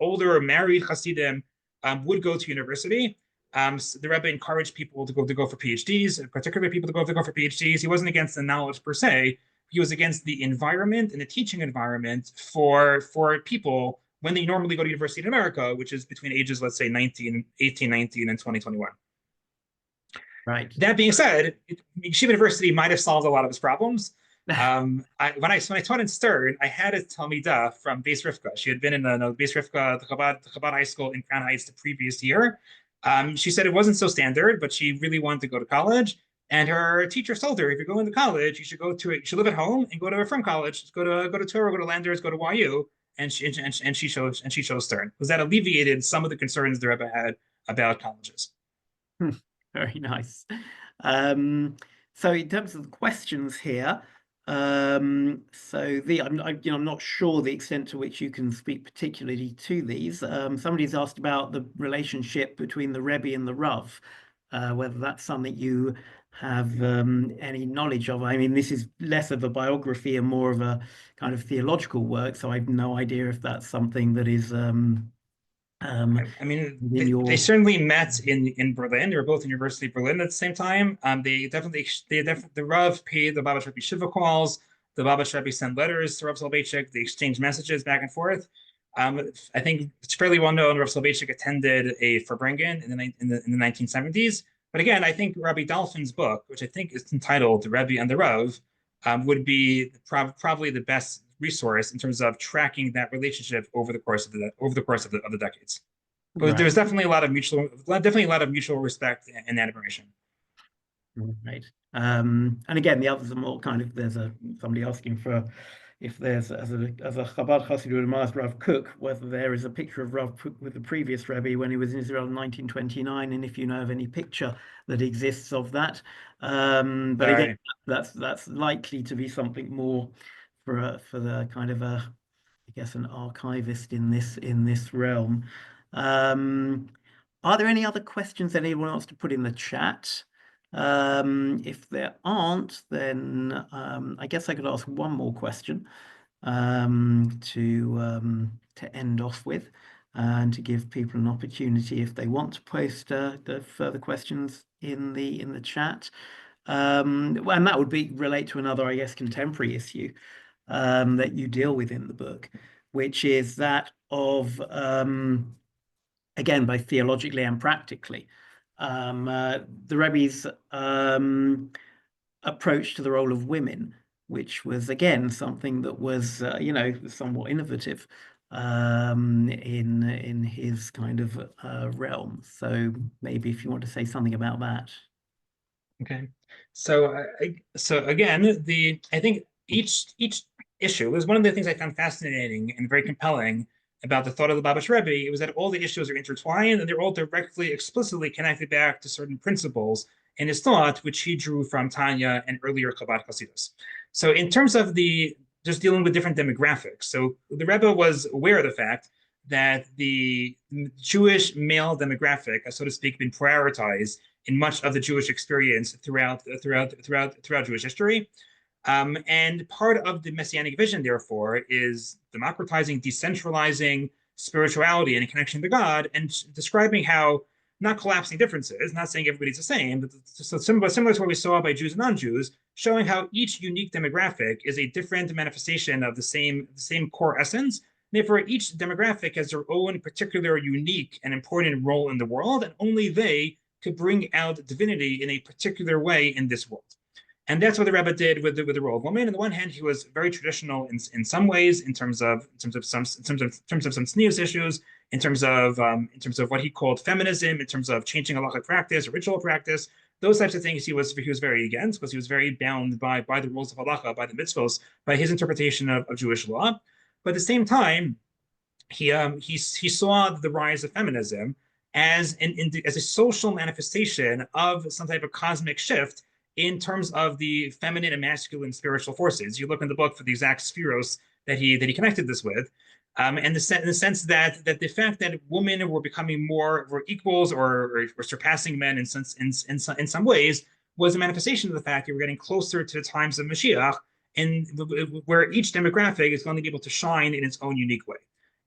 older married Hasidim would go to university. So the Rebbe encouraged people to go for PhDs, particularly people to go for PhDs. He wasn't against the knowledge per se. He was against the environment and the teaching environment for people when they normally go to university in America, which is between ages, let's say 18, 19, and 20, 21. Right. That being said, Yeshiva University might have solved a lot of his problems. When I taught in Stern, I had a Talmidah from Beis Rivka. She had been in the Beis Rivka, the Chabad High School in Crown Heights the previous year. She said it wasn't so standard, but she really wanted to go to college. And her teacher told her, if you're going to college, you should live at home and go to a from college. Go to Torah, go to Landers, go to YU. And she chose Stern, because that alleviated some of the concerns the Rebbe had about colleges. Very nice. So in terms of the questions here, I'm not sure the extent to which you can speak particularly to these. Somebody's asked about the relationship between the Rebbe and the Rav, whether that's something you have any knowledge of. I mean, this is less of a biography and more of a kind of theological work, so I have no idea if that's something that is I mean, they certainly met in Berlin. They were both in University of Berlin at the same time. The Rav paid the Lubavitcher Rebbe Yeshiva calls. The Lubavitcher Rebbe sent letters to Rav Soloveitchik. They exchanged messages back and forth. I think it's fairly well known Rav Soloveitchik attended a Farbrengen in the 1970s. But again, I think Rabbi Dolphin's book, which I think is entitled "The Rebbe and the Rav," would be probably the best resource in terms of tracking that relationship over the course of the decades. But right. There's definitely a lot of mutual respect and admiration. Right. And again, the others are more kind of, there's somebody asking for if there's as a Chabad Chassid would ask Rav Kook whether there is a picture of Rav Kook with the previous Rebbe when he was in Israel in 1929, and if you know of any picture that exists of that. But again, that's likely to be something more for the kind of I guess an archivist in this realm. Are there any other questions that anyone wants to put in the chat? If there aren't, then I guess I could ask one more question to end off with, and to give people an opportunity if they want to post the further questions in the chat. And that would relate to another, I guess, contemporary issue that you deal with in the book, which is that of again, both theologically and practically, the Rebbe's approach to the role of women, which was again something that was somewhat innovative in his kind of realm. So maybe if you want to say something about that. Okay, so again, I think each issue was one of the things I found fascinating and very compelling about the thought of the Lubavitcher Rebbe. It was that all the issues are intertwined and they're all directly, explicitly connected back to certain principles in his thought, which he drew from Tanya and earlier Chabad Hasidus. So in terms of just dealing with different demographics, so the Rebbe was aware of the fact that the Jewish male demographic, so to speak, been prioritized in much of the Jewish experience throughout Jewish history. And part of the Messianic vision, therefore, is democratizing, decentralizing spirituality and a connection to God, and describing how not collapsing differences, not saying everybody's the same, but so similar to what we saw by Jews and non-Jews, showing how each unique demographic is a different manifestation of the same core essence. Therefore, each demographic has their own particular, unique, and important role in the world, and only they could bring out divinity in a particular way in this world. And that's what the Rebbe did with the role of woman. On the one hand, he was very traditional in some ways, in terms of some tznius issues, in terms of what he called feminism, in terms of changing halachic practice or ritual practice. Those types of things he was very against, because he was very bound by the rules of halacha, by the mitzvos, by his interpretation of Jewish law. But at the same time, he saw the rise of feminism as a social manifestation of some type of cosmic shift in terms of the feminine and masculine spiritual forces. You look in the book for the exact spheros that he connected this with, and in the sense that the fact that women were equals or surpassing men in some ways was a manifestation of the fact that we're getting closer to the times of Mashiach, and where each demographic is going to be able to shine in its own unique way.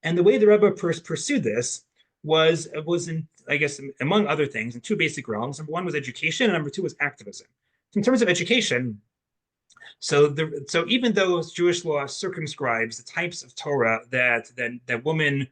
And the way the Rebbe pursued this was in, I guess, among other things, in two basic realms. Number one was education, and number two was activism. In terms of education, so even though Jewish law circumscribes the types of Torah that women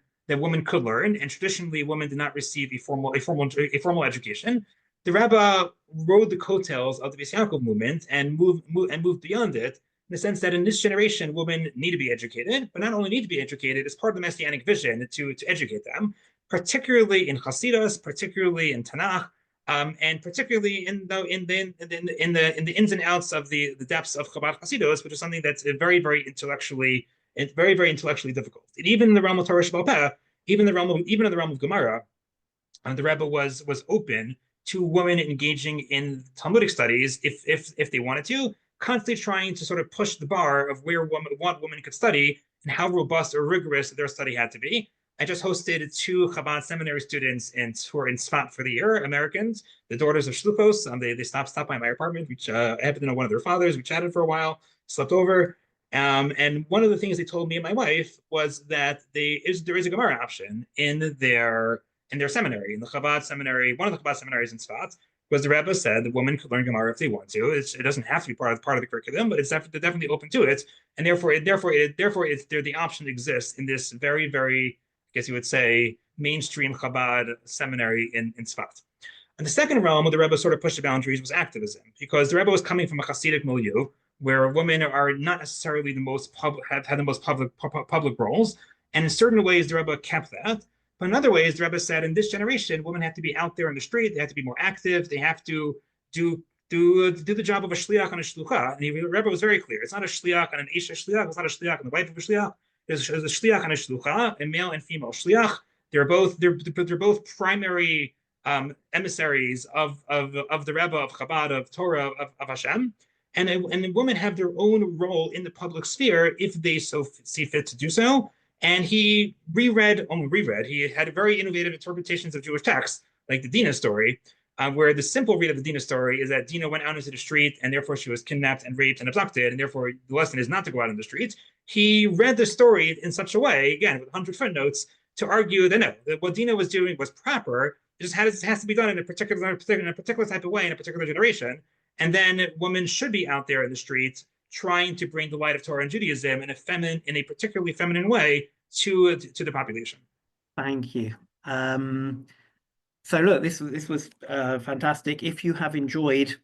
could learn, and traditionally women did not receive a formal education, the Rebbe rode the coattails of the Beis Yaakov movement and moved beyond it, in the sense that in this generation, women need to be educated, but not only need to be educated, it's part of the Messianic vision to educate them, particularly in Hasidus, particularly in Tanakh, and particularly in the ins and outs of the depths of Chabad Hasidus, which is something that's very intellectually difficult. And even in the realm of Torah Sheba'al Peh, even in the realm of Gemara, the Rebbe was open to women engaging in Talmudic studies if they wanted to, constantly trying to sort of push the bar of what women could study and how robust or rigorous their study had to be. I just hosted two Chabad seminary students who are in Tzfat for the year, Americans, the daughters of Shluchos. They stopped by my apartment, which I happened to know one of their fathers. We chatted for a while, slept over. And one of the things they told me and my wife was that there is a Gemara option in their seminary, in the Chabad seminary, one of the Chabad seminaries in Tzfat, because the Rebbe said the women could learn Gemara if they want to. It doesn't have to be part of the curriculum, but they're definitely open to it. And therefore the option exists in this very, I guess you would say, mainstream Chabad seminary in Tzfat. And the second realm where the Rebbe sort of pushed the boundaries was activism, because the Rebbe was coming from a Hasidic milieu where women are not necessarily have had the most public roles. And in certain ways, the Rebbe kept that. But in other ways, the Rebbe said, in this generation, women have to be out there in the street. They have to be more active. They have to do the job of a shliach and a shlucha. And the Rebbe was very clear. It's not a shliach and an isha shliach. It's not a shliach and the wife of a shliach. There's a shliach and a shlucha, a male and female shliach. They're both primary emissaries of the Rebbe, of Chabad, of Torah, of Hashem. And the women have their own role in the public sphere if they so see fit to do so. And he he had very innovative interpretations of Jewish texts, like the Dinah story, where the simple read of the Dinah story is that Dinah went out into the street and therefore she was kidnapped and raped and abducted, and therefore the lesson is not to go out in the street. He read the story in such a way, again, with 100 footnotes, to argue that no, that what Dinah was doing was proper. It just has to be done in a particular type of way in a particular generation. And then women should be out there in the streets trying to bring the light of Torah and Judaism in a particularly feminine way to the population. Thank you. So look, this was fantastic. If you have enjoyed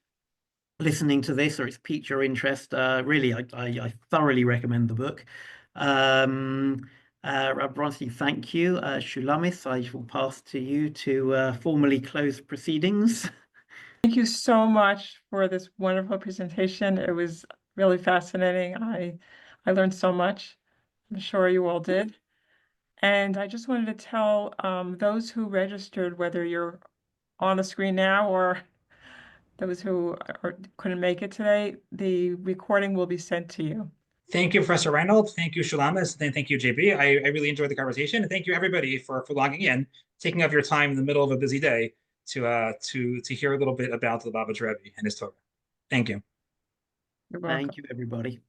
listening to this or it's piqued your interest, really, I thoroughly recommend the book. Rabbi Bronstein, thank you. Shulamis, I will pass to you to formally close proceedings. Thank you so much for this wonderful presentation. It was really fascinating. I learned so much. I'm sure you all did. And I just wanted to tell those who registered, whether you're on the screen now or those who couldn't make it today, the recording will be sent to you. Thank you, Professor Rynhold. Thank you, Shulamis. And thank you, JB. I really enjoyed the conversation. And thank you, everybody, for logging in, taking up your time in the middle of a busy day to hear a little bit about the Lubavitcher Rebbe and his Torah. Thank you. You're welcome. Thank you, everybody.